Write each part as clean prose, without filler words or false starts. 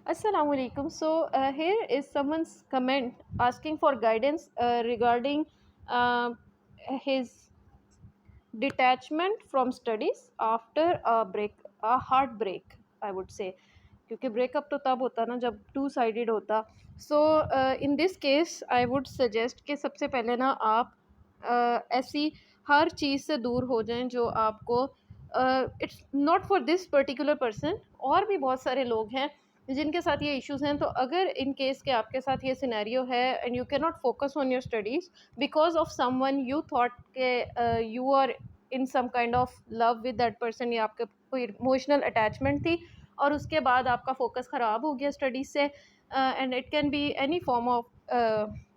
Assalamu alaikum. Here is someone's comment asking for guidance regarding uh, his detachment from studies after a heartbreak, I would say. کیونکہ break up تو تب ہوتا نا جب two sided ہوتا. So in this case I would suggest کہ سب سے پہلے نا آپ ایسی ہر چیز سے دور ہو جائیں جو آپ کو it's not for this particular person, اور بھی بہت سارے لوگ ہیں جن کے ساتھ یہ ایشوز ہیں. تو اگر ان کیس کہ آپ کے ساتھ یہ سینیریو ہے اینڈ یو کی not focus on your studies because of someone you thought کہ you are in some kind of love with that person, یا آپ کے کوئی ایموشنل اٹیچمنٹ تھی اور اس کے بعد آپ کا فوکس خراب ہو گیا اسٹڈیز سے، and it can be any form of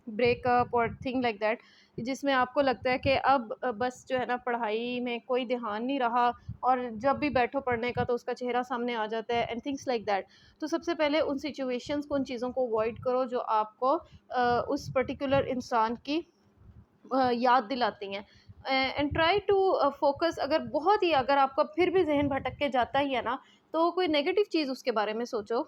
break up اور تھنگ لائک دیٹ، جس میں آپ کو لگتا ہے کہ اب بس جو ہے نا پڑھائی میں کوئی دھیان نہیں رہا، اور جب بھی بیٹھو پڑھنے کا تو اس کا چہرہ سامنے آ جاتا ہے اینڈ تھنگس لائک دیٹ. تو سب سے پہلے ان سچویشنس کو، ان چیزوں کو اوائڈ کرو جو آپ کو اس پرٹیکولر انسان کی یاد دلاتی ہیں. اینڈ ٹرائی ٹو فوکس، اگر آپ کا پھر بھی ذہن بھٹک کے جاتا ہی ہے نا تو کوئی نیگیٹو چیز اس کے بارے میں سوچو.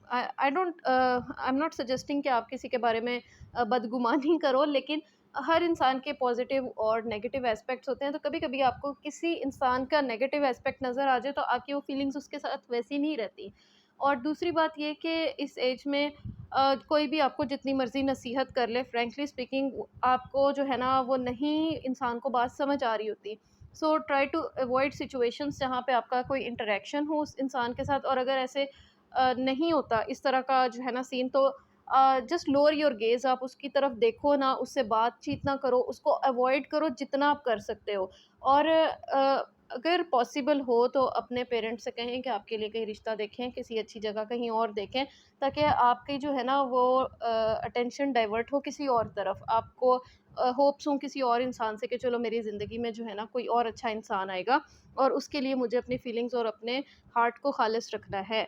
آئی ایم ناٹ سجیسٹنگ کہ آپ کسی کے بارے میں بدگمانی کرو، لیکن ہر انسان کے پازیٹیو اور نیگیٹو اسپیکٹس ہوتے ہیں. تو کبھی کبھی آپ کو کسی انسان کا نیگیٹو اسپیکٹ نظر آ جائے تو آپ کی وہ فیلنگس اس کے ساتھ ویسی نہیں رہتی. اور دوسری بات یہ کہ اس ایج میں کوئی بھی آپ کو جتنی مرضی نصیحت کر لے، فرینکلی اسپیکنگ آپ کو جو ہے نا وہ نہیں انسان کو بات سمجھ آ رہی ہوتی. So try to avoid situations جہاں پہ آپ کا کوئی انٹریکشن ہو اس انسان کے ساتھ، اور اگر ایسے نہیں ہوتا اس طرح کا جو ہے نا سین، تو جسٹ لوور یور گیز، آپ اس کی طرف دیکھو نا، اس سے بات چیت نہ کرو، اس کو اوائڈ کرو جتنا آپ کر سکتے ہو. اور اگر پاسبل ہو تو اپنے پیرنٹس سے کہیں کہ آپ کے لیے کہیں رشتہ دیکھیں، کسی اچھی جگہ کہیں اور دیکھیں، تاکہ آپ کی جو ہے نا وہ اٹینشن ڈائیورٹ ہو کسی اور طرف، آپ کو ہوپس ہوں کسی اور انسان سے کہ چلو میری زندگی میں جو ہے نا کوئی اور اچھا انسان آئے گا، اور اس کے لیے مجھے اپنی فیلنگز اور اپنے ہارٹ کو خالص رکھنا ہے.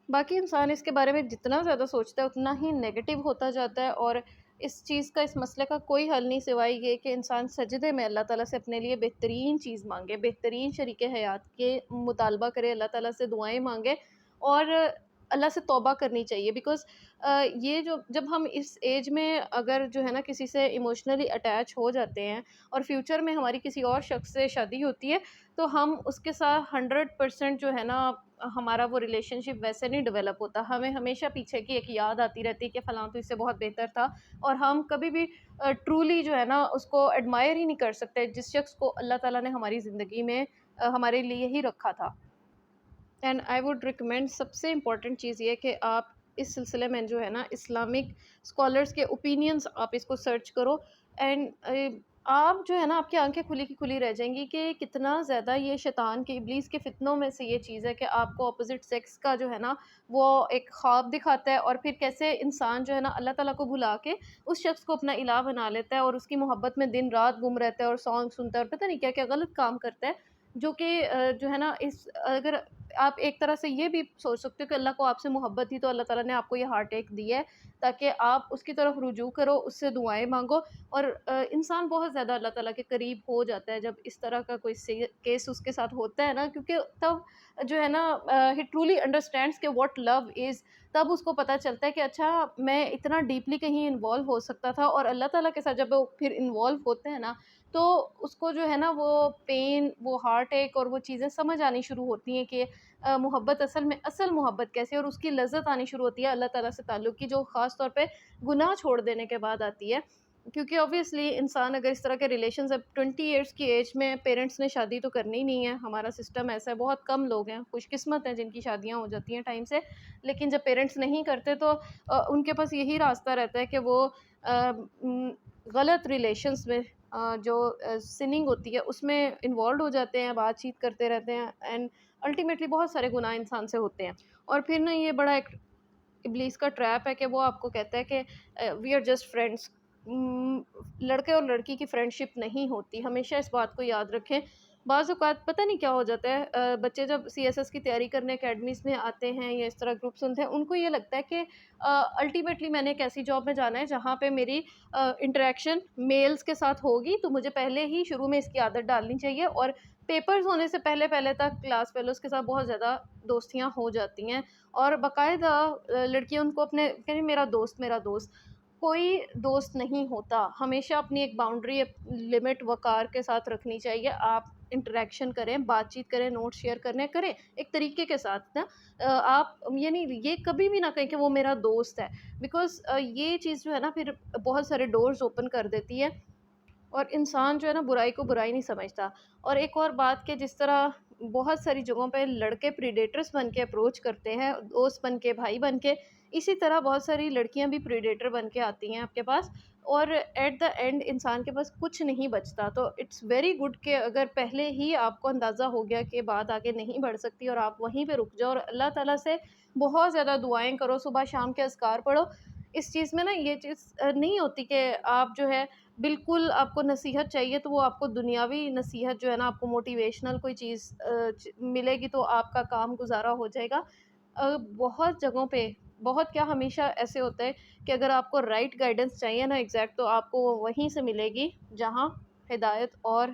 باقی انسان اس کے بارے میں جتنا زیادہ سوچتا ہے اتنا ہی نیگیٹو ہوتا جاتا ہے، اور اس چیز کا، اس مسئلے کا کوئی حل نہیں سوائے یہ کہ انسان سجدے میں اللہ تعالیٰ سے اپنے لیے بہترین چیز مانگے، بہترین شریک حیات کے مطالبہ کرے، اللہ تعالیٰ سے دعائیں مانگے، اور اللہ سے توبہ کرنی چاہیے. بیکاز یہ جب ہم اس ایج میں اگر جو ہے نا کسی سے ایموشنلی اٹیچ ہو جاتے ہیں اور فیوچر میں ہماری کسی اور شخص سے شادی ہوتی ہے، تو ہم اس کے ساتھ 100% جو ہے نا ہمارا وہ ریلیشن شپ ویسے نہیں ڈیولپ ہوتا. ہمیں ہمیشہ پیچھے کی ایک یاد آتی رہتی ہے کہ فلاں تو اس سے بہت بہتر تھا، اور ہم کبھی بھی ٹرولی جو ہے نا اس کو ایڈمائر ہی نہیں کر سکتے جس شخص کو اللہ تعالیٰ نے ہماری زندگی میں ہمارے لیے ہی رکھا تھا. اینڈ آئی ووڈ ریکمینڈ، سب سے امپورٹنٹ چیز یہ کہ آپ اس سلسلے میں جو ہے نا اسلامک اسکالرس کے اوپینینس آپ اس کو سرچ کرو، اینڈ آپ جو ہے نا آپ کی آنکھیں کھلی کی کھلی رہ جائیں گی کہ کتنا زیادہ یہ شیطان کے، ابلیس کے فتنوں میں سے یہ چیز ہے کہ آپ کو اپوزٹ سیکس کا جو ہے نا وہ ایک خواب دکھاتا ہے، اور پھر کیسے انسان جو ہے نا اللہ تعالیٰ کو بھلا کے اس شخص کو اپنا الہ بنا لیتا ہے، اور اس کی محبت میں دن رات گم رہتا ہے اور سانگ سنتا ہے اور پتہ نہیں کیا کیا غلط کام کرتا ہے. جو کہ جو ہے نا اگر آپ ایک طرح سے یہ بھی سوچ سکتے ہو کہ اللہ کو آپ سے محبت تھی تو اللہ تعالیٰ نے آپ کو یہ ہارٹ ایک دی ہے تاکہ آپ اس کی طرف رجوع کرو، اس سے دعائیں مانگو. اور انسان بہت زیادہ اللہ تعالیٰ کے قریب ہو جاتا ہے جب اس طرح کا کوئی کیس اس کے ساتھ ہوتا ہے نا، کیونکہ تب جو ہے نا ہی ٹرولی انڈرسٹینڈس کہ واٹ لو از. تب اس کو پتہ چلتا ہے کہ اچھا میں اتنا ڈیپلی کہیں انوالو ہو سکتا تھا. اور اللہ تعالیٰ کے ساتھ جب وہ پھر انوالو ہوتے ہیں نا تو اس کو جو ہے نا وہ پین، وہ ہارٹ ایک اور وہ چیزیں سمجھ آنی شروع ہوتی ہیں کہ محبت اصل میں اصل محبت کیسے، اور اس کی لذت آنی شروع ہوتی ہے اللہ تعالیٰ سے تعلق کی، جو خاص طور پہ گناہ چھوڑ دینے کے بعد آتی ہے. کیونکہ اوبویسلی انسان اگر اس طرح کے ریلیشنز، اب 20 ایئرس کی ایج میں پیرنٹس نے شادی تو کرنی نہیں ہے، ہمارا سسٹم ایسا ہے، بہت کم لوگ ہیں خوش قسمت ہیں جن کی شادیاں ہو جاتی ہیں ٹائم سے. لیکن جب پیرنٹس نہیں کرتے تو ان کے پاس یہی راستہ رہتا ہے کہ وہ غلط ریلیشنز میں جو سننگ ہوتی ہے اس میں انوالوڈ ہو جاتے ہیں، بات چیت کرتے رہتے ہیں، اینڈ الٹیمیٹلی بہت سارے گناہ انسان سے ہوتے ہیں. اور پھر نا یہ بڑا ایک ابلیس کا ٹریپ ہے کہ وہ آپ کو کہتا ہے کہ وی آر جسٹ فرینڈس. لڑکے اور لڑکی کی فرینڈ شپ نہیں ہوتی، ہمیشہ اس بات کو یاد رکھیں. بعض اوقات پتہ نہیں کیا ہو جاتا ہے، بچے جب سی ایس ایس کی تیاری کرنے اکیڈمیز میں آتے ہیں یا اس طرح گروپ سنتے ہیں، ان کو یہ لگتا ہے کہ الٹیمیٹلی میں نے ایک ایسی جاب میں جانا ہے جہاں پہ میری انٹریکشن میلز کے ساتھ ہوگی، تو مجھے پہلے ہی شروع میں اس کی عادت ڈالنی چاہیے، اور پیپرز ہونے سے پہلے تک کلاس فیلوز کے ساتھ بہت زیادہ دوستیاں ہو جاتی ہیں، اور باقاعدہ لڑکیاں ان کو اپنے کہیں میرا دوست کوئی دوست نہیں ہوتا. ہمیشہ اپنی ایک باؤنڈری لمٹ وقار کے ساتھ رکھنی چاہیے. آپ انٹریکشن کریں، بات چیت کریں، نوٹ شیئر کریں ایک طریقے کے ساتھ نا. آپ یعنی یہ کبھی بھی نہ کہیں کہ وہ میرا دوست ہے، بیکاز یہ چیز جو ہے نا پھر بہت سارے ڈورز اوپن کر دیتی ہے، اور انسان جو ہے نا برائی کو برائی نہیں سمجھتا. اور ایک اور بات کہ جس طرح بہت ساری جگہوں پہ لڑکے پریڈیٹرز بن کے اپروچ کرتے ہیں، دوست بن کے، بھائی بن کے، اسی طرح بہت ساری لڑکیاں بھی پریڈیٹر بن کے آتی ہیں آپ کے پاس، اور ایٹ دا اینڈ انسان کے پاس کچھ نہیں بچتا. تو اٹس ویری گڈ کہ اگر پہلے ہی آپ کو اندازہ ہو گیا کہ بات آگے نہیں بڑھ سکتی، اور آپ وہیں پہ رک جاؤ، اور اللہ تعالیٰ سے بہت زیادہ دعائیں کرو، صبح شام کے اذکار پڑھو. اس چیز میں نا یہ چیز نہیں ہوتی کہ آپ جو ہے بالکل آپ کو نصیحت چاہیے تو وہ آپ کو دنیاوی نصیحت جو ہے نا آپ کو موٹیویشنل کوئی چیز ملے گی تو آپ کا کام گزارا ہو جائے گا. بہت جگہوں پہ بہت کیا ہمیشہ ایسے ہوتا ہے کہ اگر آپ کو رائٹ گائیڈنس چاہیے نا ایگزیکٹ، تو آپ کو وہیں سے ملے گی جہاں ہدایت اور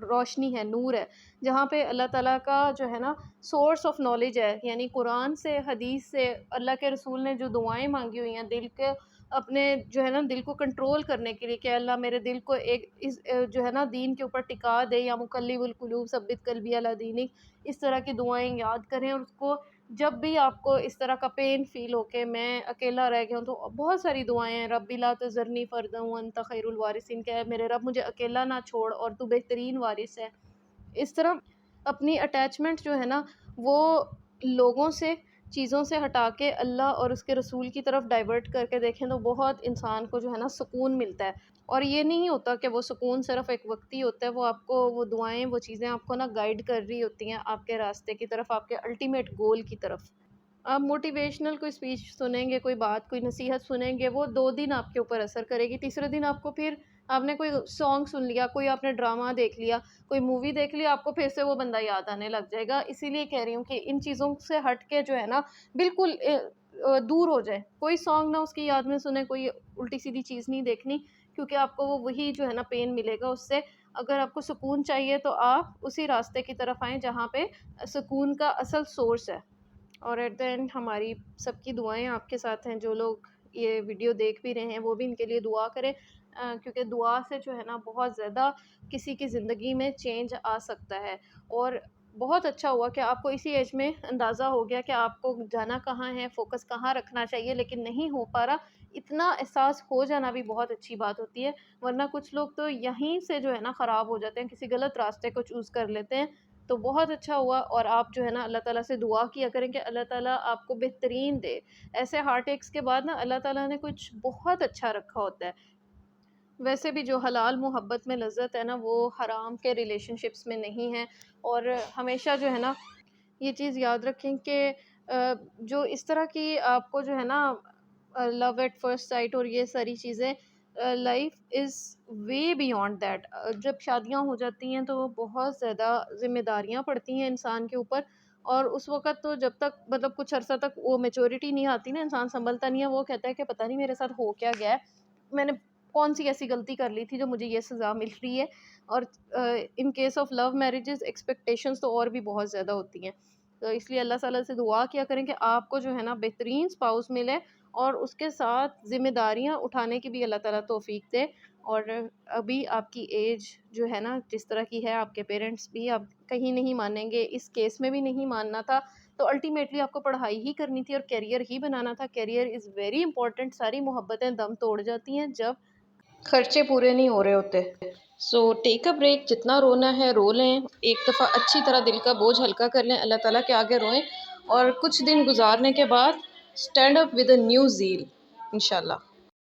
روشنی ہے، نور ہے، جہاں پہ اللہ تعالیٰ کا جو ہے نا سورس آف نالج ہے. یعنی قرآن سے، حدیث سے، اللہ کے رسول نے جو دعائیں مانگی ہوئی ہیں دل کے اپنے جو ہے نا دل کو کنٹرول کرنے کے لیے، کہ اللہ میرے دل کو ایک اس جو ہے نا دین کے اوپر ٹکا دے، یا مقلب القلوب ثبت قلبی علی دینک، اس طرح کی دعائیں یاد کریں. اور اس کو جب بھی آپ کو اس طرح کا پین فیل ہو کہ میں اکیلا رہ گیا ہوں، تو بہت ساری دعائیں ہیں. رب لا تذرنی فردا وانت خیر الوارثین، کہ میرے رب مجھے اکیلا نہ چھوڑ اور تو بہترین وارث ہے. اس طرح اپنی اٹیچمنٹ جو ہے نا وہ لوگوں سے، چیزوں سے ہٹا کے اللہ اور اس کے رسول کی طرف ڈائیورٹ کر کے دیکھیں تو بہت انسان کو جو ہے نا سکون ملتا ہے. اور یہ نہیں ہوتا کہ وہ سکون صرف ایک وقتی ہوتا ہے، وہ آپ کو وہ دعائیں، وہ چیزیں آپ کو نا گائیڈ کر رہی ہوتی ہیں آپ کے راستے کی طرف، آپ کے الٹیمیٹ گول کی طرف. آپ موٹیویشنل کوئی اسپیچ سنیں گے، کوئی بات، کوئی نصیحت سنیں گے، وہ 2 دن آپ کے اوپر اثر کرے گی. تیسرے دن آپ کو پھر آپ نے کوئی سانگ سن لیا، کوئی آپ نے ڈرامہ دیکھ لیا، کوئی مووی دیکھ لیا، آپ کو پھر سے وہ بندہ یاد آنے لگ جائے گا. اسی لیے کہہ رہی ہوں کہ ان چیزوں سے ہٹ کے جو ہے نا بالکل دور ہو جائے. کوئی سانگ نہ اس کی یاد میں سنے، کوئی الٹی سیدھی چیز نہیں دیکھنی، کیونکہ آپ کو وہی جو ہے نا پین ملے گا اس سے. اگر آپ کو سکون چاہیے تو آپ اسی راستے کی طرف آئیں جہاں پہ سکون کا اصل سورس ہے. اور ایٹ دا اینڈ ہماری سب کی دعائیں آپ کے ساتھ ہیں. جو لوگ یہ ویڈیو دیکھ بھی رہے ہیں وہ بھی ان کے لیے دعا کریں، کیونکہ دعا سے جو ہے نا بہت زیادہ کسی کی زندگی میں چینج آ سکتا ہے. اور بہت اچھا ہوا کہ آپ کو اسی ایج میں اندازہ ہو گیا کہ آپ کو جانا کہاں ہے، فوکس کہاں رکھنا چاہیے، لیکن نہیں ہو پا رہا. اتنا احساس ہو جانا بھی بہت اچھی بات ہوتی ہے، ورنہ کچھ لوگ تو یہیں سے جو ہے نا خراب ہو جاتے ہیں، کسی غلط راستے کو چوز کر لیتے ہیں. تو بہت اچھا ہوا. اور آپ جو ہے نا اللہ تعالیٰ سے دعا کیا کریں کہ اللہ تعالیٰ آپ کو بہترین دے. ایسے ہارٹ ایکس کے بعد نا اللہ تعالیٰ نے کچھ بہت اچھا رکھا ہوتا ہے. ویسے بھی جو حلال محبت میں لذت ہے نا وہ حرام کے ریلیشن شپس میں نہیں ہے. اور ہمیشہ جو ہے نا یہ چیز یاد رکھیں کہ جو اس طرح کی آپ کو جو ہے نا لو ایٹ فرسٹ سائٹ اور یہ ساری چیزیں، life is way beyond that. جب شادیاں ہو جاتی ہیں تو بہت زیادہ ذمہ داریاں پڑتی ہیں انسان کے اوپر، اور اس وقت تو جب تک مطلب کچھ عرصہ تک وہ میچورٹی نہیں آتی نا، انسان سنبھلتا نہیں ہے. وہ کہتا ہے کہ پتہ نہیں میرے ساتھ ہو کیا گیا ہے، میں نے کون سی ایسی غلطی کر لی تھی جو مجھے یہ سزا مل رہی ہے. اور in case of love marriages expectations تو اور بھی بہت زیادہ ہوتی ہیں. تو اس لیے اللہ تعالیٰ سے دعا کیا کریں کہ آپ کو جو ہے نا بہترین اسپاؤس ملے، اور اس کے ساتھ ذمہ داریاں اٹھانے کی بھی اللہ تعالیٰ توفیق دے. اور ابھی آپ کی ایج جو ہے نا جس طرح کی ہے، آپ کے پیرنٹس بھی آپ کہیں نہیں مانیں گے، اس کیس میں بھی نہیں ماننا تھا. تو الٹیمیٹلی آپ کو پڑھائی ہی کرنی تھی اور کیریئر ہی بنانا تھا. Career is very important. ساری محبتیں دم توڑ جاتی ہیں جب خرچے پورے نہیں ہو رہے ہوتے. سو ٹیک اے بریک، جتنا رونا ہے رو لیں، ایک دفعہ اچھی طرح دل کا بوجھ ہلکا کر لیں، اللہ تعالیٰ کے آگے روئیں، اور کچھ دن گزارنے کے بعد stand up with a new zeal انشاءاللہ.